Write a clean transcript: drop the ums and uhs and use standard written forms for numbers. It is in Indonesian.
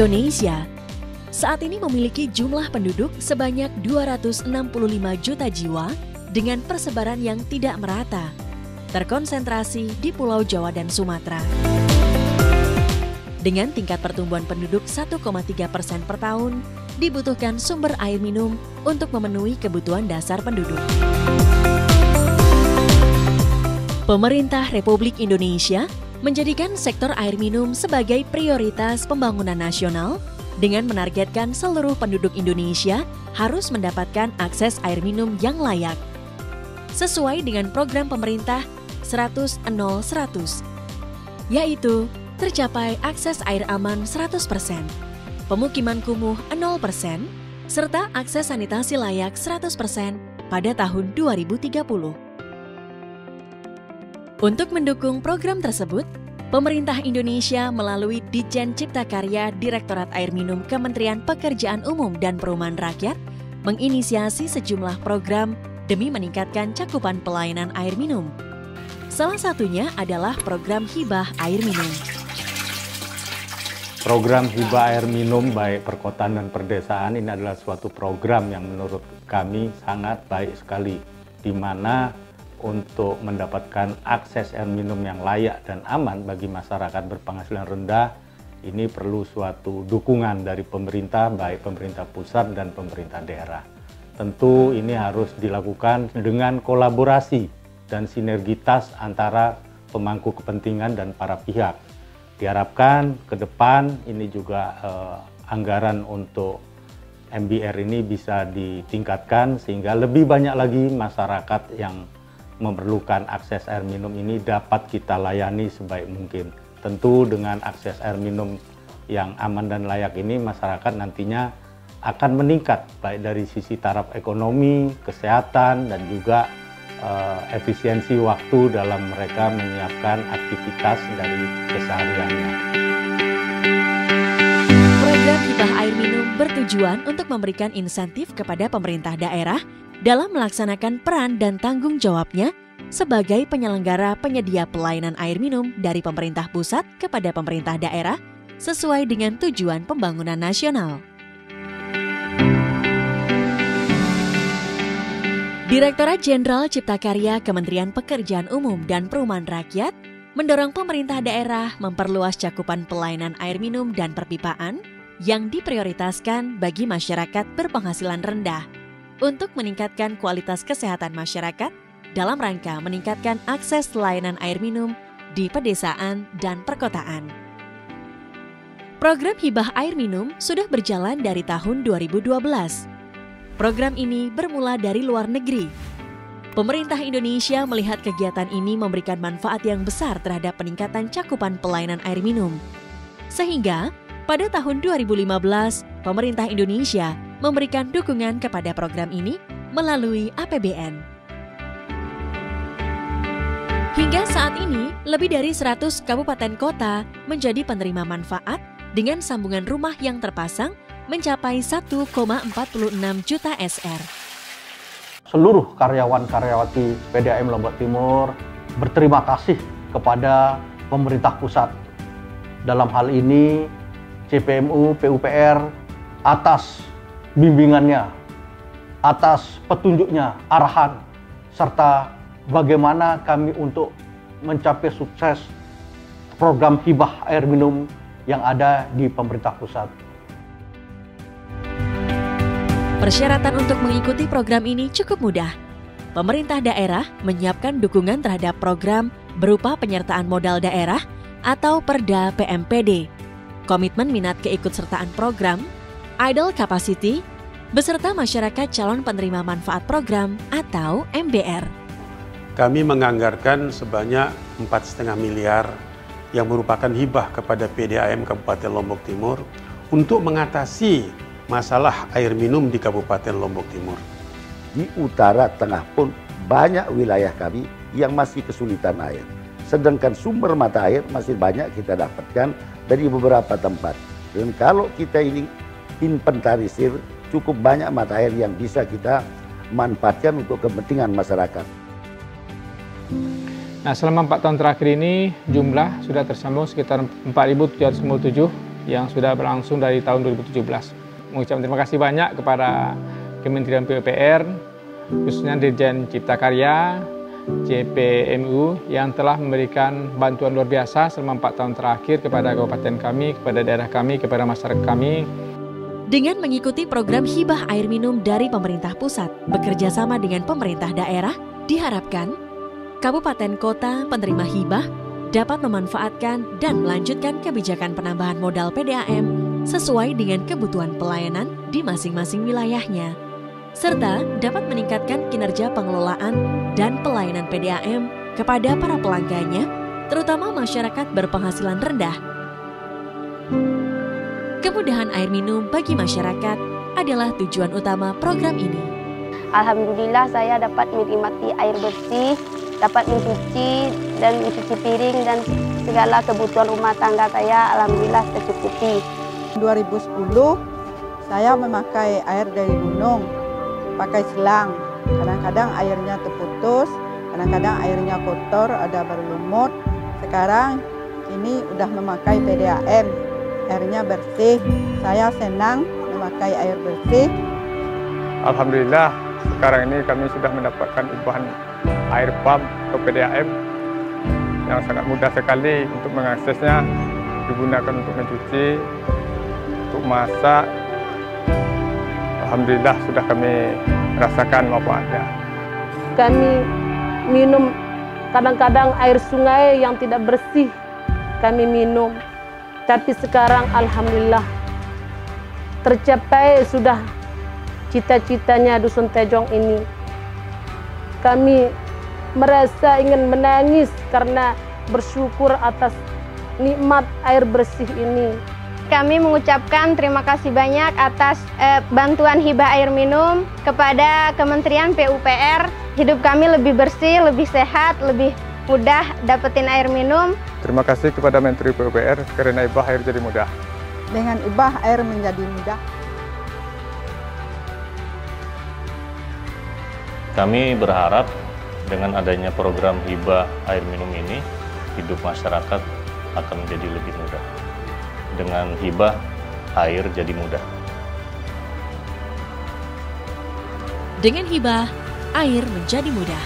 Indonesia saat ini memiliki jumlah penduduk sebanyak 265 juta jiwa dengan persebaran yang tidak merata, terkonsentrasi di Pulau Jawa dan Sumatera. Dengan tingkat pertumbuhan penduduk 1,3% per tahun, dibutuhkan sumber air minum untuk memenuhi kebutuhan dasar penduduk. Pemerintah Republik Indonesia menjadikan sektor air minum sebagai prioritas pembangunan nasional dengan menargetkan seluruh penduduk Indonesia harus mendapatkan akses air minum yang layak. Sesuai dengan program pemerintah 100-0-100, yaitu tercapai akses air aman 100%, pemukiman kumuh 0%, serta akses sanitasi layak 100% pada tahun 2030. Untuk mendukung program tersebut, pemerintah Indonesia melalui Ditjen Cipta Karya Direktorat Air Minum Kementerian Pekerjaan Umum dan Perumahan Rakyat menginisiasi sejumlah program demi meningkatkan cakupan pelayanan air minum. Salah satunya adalah program hibah air minum. Program hibah air minum baik perkotaan dan perdesaan ini adalah suatu program yang menurut kami sangat baik sekali, di mana untuk mendapatkan akses air minum yang layak dan aman bagi masyarakat berpenghasilan rendah, ini perlu suatu dukungan dari pemerintah, baik pemerintah pusat dan pemerintah daerah. Tentu ini harus dilakukan dengan kolaborasi dan sinergitas antara pemangku kepentingan dan para pihak. Diharapkan ke depan ini juga anggaran untuk MBR ini bisa ditingkatkan sehingga lebih banyak lagi masyarakat yang memerlukan akses air minum ini dapat kita layani sebaik mungkin. Tentu dengan akses air minum yang aman dan layak ini masyarakat nantinya akan meningkat baik dari sisi taraf ekonomi, kesehatan, dan juga efisiensi waktu dalam mereka menyiapkan aktivitas dari kesehariannya. Program hibah air minum bertujuan untuk memberikan insentif kepada pemerintah daerah dalam melaksanakan peran dan tanggung jawabnya sebagai penyelenggara penyedia pelayanan air minum dari pemerintah pusat kepada pemerintah daerah sesuai dengan tujuan pembangunan nasional. Direktorat Jenderal Cipta Karya Kementerian Pekerjaan Umum dan Perumahan Rakyat mendorong pemerintah daerah memperluas cakupan pelayanan air minum dan perpipaan yang diprioritaskan bagi masyarakat berpenghasilan rendah untuk meningkatkan kualitas kesehatan masyarakat dalam rangka meningkatkan akses layanan air minum di pedesaan dan perkotaan. Program hibah air minum sudah berjalan dari tahun 2012. Program ini bermula dari luar negeri. Pemerintah Indonesia melihat kegiatan ini memberikan manfaat yang besar terhadap peningkatan cakupan pelayanan air minum. Sehingga pada tahun 2015, pemerintah Indonesia memberikan dukungan kepada program ini melalui APBN. Hingga saat ini, lebih dari 100 kabupaten kota menjadi penerima manfaat dengan sambungan rumah yang terpasang mencapai 1,46 juta SR. Seluruh karyawan-karyawati PDAM Lombok Timur berterima kasih kepada pemerintah pusat. Dalam hal ini, CPMU PUPR atas bimbingannya, atas petunjuknya, arahan, serta bagaimana kami untuk mencapai sukses program hibah air minum yang ada di pemerintah pusat. Persyaratan untuk mengikuti program ini cukup mudah. Pemerintah daerah menyiapkan dukungan terhadap program berupa penyertaan modal daerah atau Perda PMPD, komitmen minat keikutsertaan program, idle capacity, beserta masyarakat calon penerima manfaat program atau MBR. Kami menganggarkan sebanyak 4,5 miliar yang merupakan hibah kepada PDAM Kabupaten Lombok Timur untuk mengatasi masalah air minum di Kabupaten Lombok Timur. Di utara tengah pun banyak wilayah kami yang masih kesulitan air. Sedangkan sumber mata air masih banyak kita dapatkan dari beberapa tempat. Dan kalau kita ini inventarisir, cukup banyak mata air yang bisa kita manfaatkan untuk kepentingan masyarakat. Nah, selama 4 tahun terakhir ini jumlah sudah tersambung sekitar 4.757 yang sudah berlangsung dari tahun 2017. Mengucapkan terima kasih banyak kepada Kementerian PUPR, khususnya Dirjen Cipta Karya, CPMU yang telah memberikan bantuan luar biasa selama 4 tahun terakhir kepada kabupaten kami, kepada daerah kami, kepada masyarakat kami. Dengan mengikuti program hibah air minum dari pemerintah pusat bekerja sama dengan pemerintah daerah, diharapkan kabupaten kota penerima hibah dapat memanfaatkan dan melanjutkan kebijakan penambahan modal PDAM sesuai dengan kebutuhan pelayanan di masing-masing wilayahnya, serta dapat meningkatkan kinerja pengelolaan dan pelayanan PDAM kepada para pelanggannya, terutama masyarakat berpenghasilan rendah. Kemudahan air minum bagi masyarakat adalah tujuan utama program ini. Alhamdulillah saya dapat menikmati air bersih, dapat mencuci dan mencuci piring dan segala kebutuhan rumah tangga saya alhamdulillah tercukupi. 2010 saya memakai air dari gunung, pakai selang. Kadang-kadang airnya terputus, kadang-kadang airnya kotor, ada berlumut. Sekarang ini udah memakai PDAM, airnya bersih. Saya senang memakai air bersih. Alhamdulillah, sekarang ini kami sudah mendapatkan ibahan air pump ke PDAM yang sangat mudah sekali untuk mengaksesnya, digunakan untuk mencuci, untuk masak. Alhamdulillah sudah kami rasakan manfaatnya. Kami minum kadang-kadang air sungai yang tidak bersih kami minum. Tapi sekarang alhamdulillah tercapai sudah cita-citanya Dusun Tejong ini. Kami merasa ingin menangis karena bersyukur atas nikmat air bersih ini. Kami mengucapkan terima kasih banyak atas bantuan hibah air minum kepada Kementerian PUPR. Hidup kami lebih bersih, lebih sehat, lebih mudah dapetin air minum. Terima kasih kepada Menteri PUPR karena hibah air jadi mudah. Dengan hibah air menjadi mudah. Kami berharap dengan adanya program hibah air minum ini, hidup masyarakat akan menjadi lebih mudah. Dengan hibah, air jadi mudah. Dengan hibah, air menjadi mudah.